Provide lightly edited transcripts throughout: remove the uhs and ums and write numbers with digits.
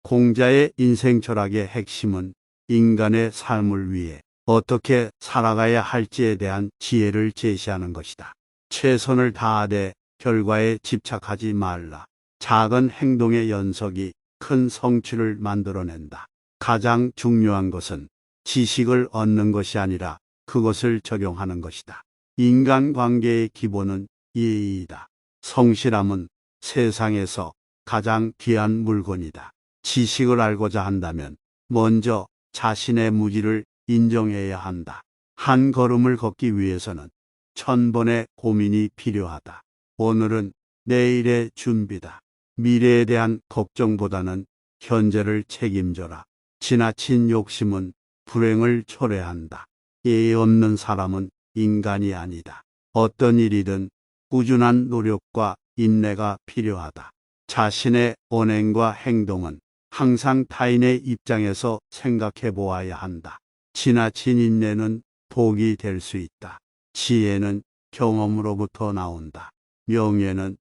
공자의 인생 철학의 핵심은 인간의 삶을 위해 어떻게 살아가야 할지에 대한 지혜를 제시하는 것이다. 최선을 다하되 결과에 집착하지 말라. 작은 행동의 연속이 큰 성취를 만들어낸다. 가장 중요한 것은 지식을 얻는 것이 아니라 그것을 적용하는 것이다. 인간관계의 기본은 예의이다. 성실함은 세상에서 가장 귀한 물건이다. 지식을 알고자 한다면 먼저 자신의 무지를 인정해야 한다. 한 걸음을 걷기 위해서는 1000번의 고민이 필요하다. 오늘은 내일의 준비다. 미래에 대한 걱정보다는 현재를 책임져라. 지나친 욕심은 불행을 초래한다. 예의 없는 사람은 인간이 아니다. 어떤 일이든 꾸준한 노력과 인내가 필요하다. 자신의 언행과 행동은 항상 타인의 입장에서 생각해 보아야 한다. 지나친 인내는 독이 될 수 있다. 지혜는 경험으로부터 나온다. 명예는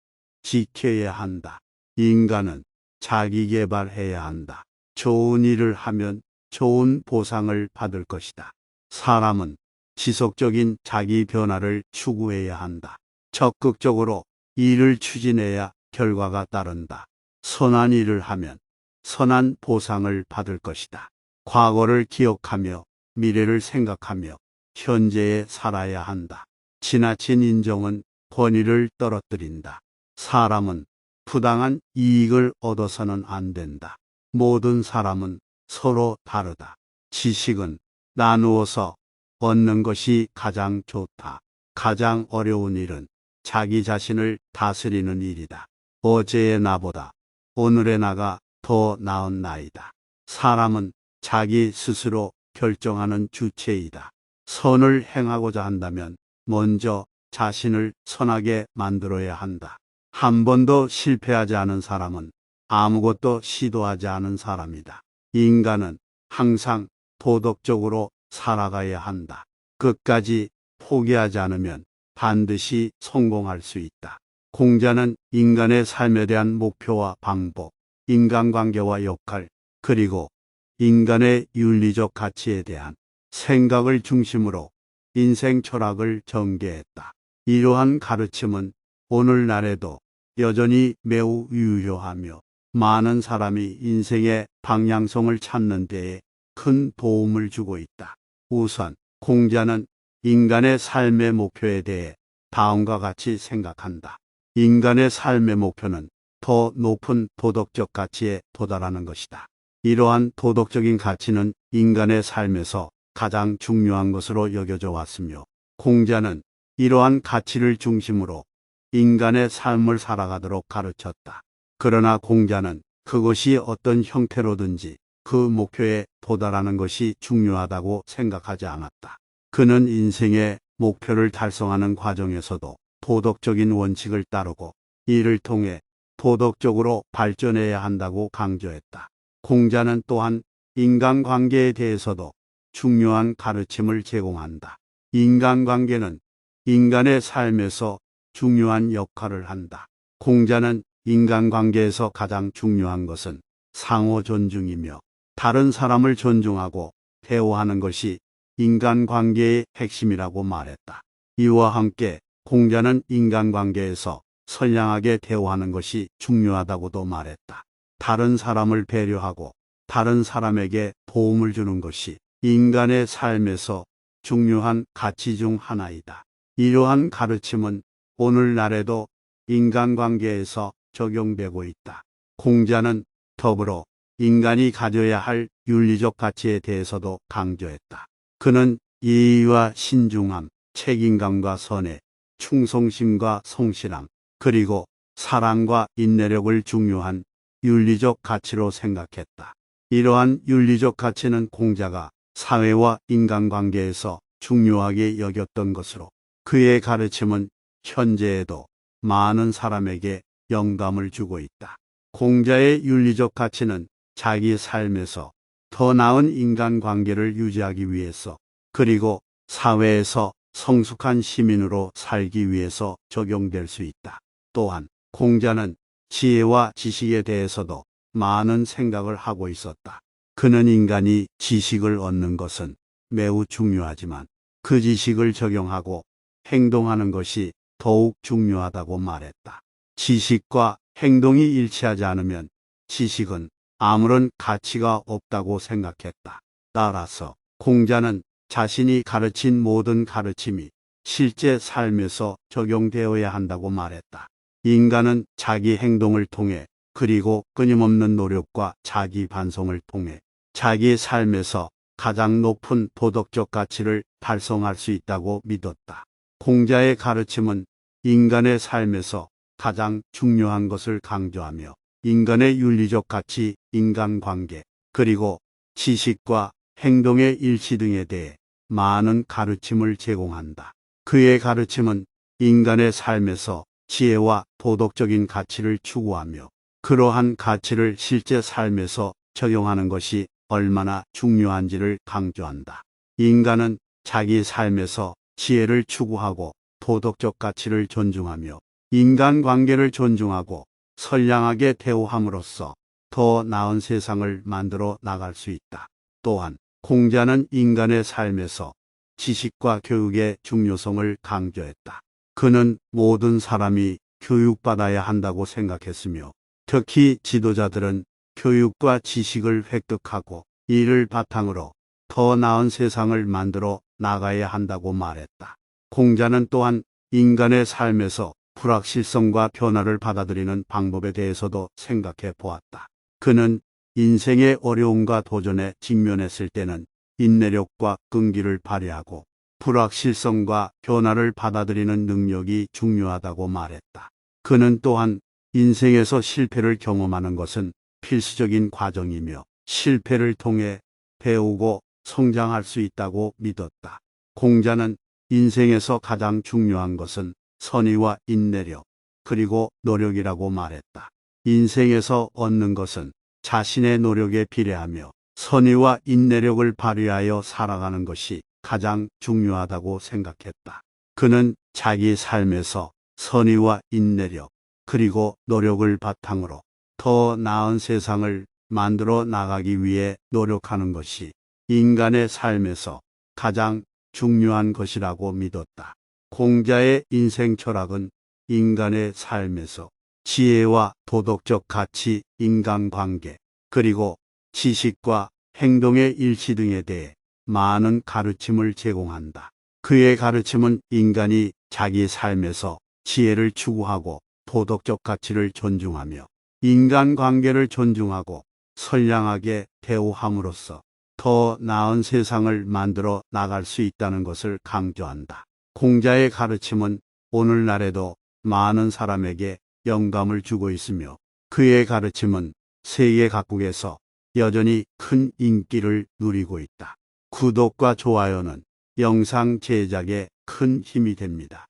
지켜야 한다. 인간은 자기 개발해야 한다. 좋은 일을 하면 좋은 보상을 받을 것이다. 사람은 지속적인 자기 변화를 추구해야 한다. 적극적으로 일을 추진해야 결과가 따른다. 선한 일을 하면 선한 보상을 받을 것이다. 과거를 기억하며 미래를 생각하며 현재에 살아야 한다. 지나친 인정은 권위를 떨어뜨린다. 사람은 부당한 이익을 얻어서는 안 된다. 모든 사람은 서로 다르다. 지식은 나누어서 얻는 것이 가장 좋다. 가장 어려운 일은 자기 자신을 다스리는 일이다. 어제의 나보다 오늘의 나가 더 나은 나이다. 사람은 자기 스스로 결정하는 주체이다. 선을 행하고자 한다면 먼저 자신을 선하게 만들어야 한다. 한 번도 실패하지 않은 사람은 아무것도 시도하지 않은 사람이다. 인간은 항상 도덕적으로 살아가야 한다. 끝까지 포기하지 않으면 반드시 성공할 수 있다. 공자는 인간의 삶에 대한 목표와 방법, 인간관계와 역할, 그리고 인간의 윤리적 가치에 대한 생각을 중심으로 인생 철학을 전개했다. 이러한 가르침은 오늘날에도 여전히 매우 유효하며 많은 사람이 인생의 방향성을 찾는 데에 큰 도움을 주고 있다. 우선 공자는 인간의 삶의 목표에 대해 다음과 같이 생각한다. 인간의 삶의 목표는 더 높은 도덕적 가치에 도달하는 것이다. 이러한 도덕적인 가치는 인간의 삶에서 가장 중요한 것으로 여겨져 왔으며 공자는 이러한 가치를 중심으로 인간의 삶을 살아가도록 가르쳤다. 그러나 공자는 그것이 어떤 형태로든지 그 목표에 도달하는 것이 중요하다고 생각하지 않았다. 그는 인생의 목표를 달성하는 과정에서도 도덕적인 원칙을 따르고 이를 통해 도덕적으로 발전해야 한다고 강조했다. 공자는 또한 인간관계에 대해서도 중요한 가르침을 제공한다. 인간관계는 인간의 삶에서 중요한 역할을 한다. 공자는 인간관계에서 가장 중요한 것은 상호 존중이며 다른 사람을 존중하고 대우하는 것이 인간관계의 핵심이라고 말했다. 이와 함께 공자는 인간관계에서 선량하게 대우하는 것이 중요하다고도 말했다. 다른 사람을 배려하고 다른 사람에게 도움을 주는 것이 인간의 삶에서 중요한 가치 중 하나이다. 이러한 가르침은 오늘날에도 인간관계에서 적용되고 있다. 공자는 더불어 인간이 가져야 할 윤리적 가치에 대해서도 강조했다. 그는 예의와 신중함, 책임감과 선해, 충성심과 성실함, 그리고 사랑과 인내력을 중요한 윤리적 가치로 생각했다. 이러한 윤리적 가치는 공자가 사회와 인간관계에서 중요하게 여겼던 것으로 그의 가르침은 현재에도 많은 사람에게 영감을 주고 있다. 공자의 윤리적 가치는 자기 삶에서 더 나은 인간관계를 유지하기 위해서 그리고 사회에서 성숙한 시민으로 살기 위해서 적용될 수 있다. 또한 공자는 지혜와 지식에 대해서도 많은 생각을 하고 있었다. 그는 인간이 지식을 얻는 것은 매우 중요하지만 그 지식을 적용하고 행동하는 것이 더욱 중요하다고 말했다. 지식과 행동이 일치하지 않으면 지식은 아무런 가치가 없다고 생각했다. 따라서 공자는 자신이 가르친 모든 가르침이 실제 삶에서 적용되어야 한다고 말했다. 인간은 자기 행동을 통해 그리고 끊임없는 노력과 자기 반성을 통해 자기 삶에서 가장 높은 도덕적 가치를 달성할 수 있다고 믿었다. 공자의 가르침은 인간의 삶에서 가장 중요한 것을 강조하며 인간의 윤리적 가치, 인간관계, 그리고 지식과 행동의 일치 등에 대해 많은 가르침을 제공한다. 그의 가르침은 인간의 삶에서 지혜와 도덕적인 가치를 추구하며 그러한 가치를 실제 삶에서 적용하는 것이 얼마나 중요한지를 강조한다. 인간은 자기 삶에서 지혜를 추구하고 도덕적 가치를 존중하며 인간관계를 존중하고 선량하게 대우함으로써 더 나은 세상을 만들어 나갈 수 있다. 또한 공자는 인간의 삶에서 지식과 교육의 중요성을 강조했다. 그는 모든 사람이 교육받아야 한다고 생각했으며 특히 지도자들은 교육과 지식을 획득하고 이를 바탕으로 더 나은 세상을 만들어 나가야 한다고 말했다. 공자는 또한 인간의 삶에서 불확실성과 변화를 받아들이는 방법에 대해서도 생각해 보았다. 그는 인생의 어려움과 도전에 직면했을 때는 인내력과 끈기를 발휘하고 불확실성과 변화를 받아들이는 능력이 중요하다고 말했다. 그는 또한 인생에서 실패를 경험하는 것은 필수적인 과정이며 실패를 통해 배우고 성장할 수 있다고 믿었다. 공자는 인생에서 가장 중요한 것은 선의와 인내력, 그리고 노력이라고 말했다. 인생에서 얻는 것은 자신의 노력에 비례하며 선의와 인내력을 발휘하여 살아가는 것이 가장 중요하다고 생각했다. 그는 자기 삶에서 선의와 인내력, 그리고 노력을 바탕으로 더 나은 세상을 만들어 나가기 위해 노력하는 것이 인간의 삶에서 가장 중요한 것이라고 믿었다. 공자의 인생 철학은 인간의 삶에서 지혜와 도덕적 가치, 인간관계, 그리고 지식과 행동의 일치 등에 대해 많은 가르침을 제공한다. 그의 가르침은 인간이 자기 삶에서 지혜를 추구하고 도덕적 가치를 존중하며 인간관계를 존중하고 선량하게 대우함으로써 더 나은 세상을 만들어 나갈 수 있다는 것을 강조한다. 공자의 가르침은 오늘날에도 많은 사람에게 영감을 주고 있으며 그의 가르침은 세계 각국에서 여전히 큰 인기를 누리고 있다. 구독과 좋아요는 영상 제작에 큰 힘이 됩니다.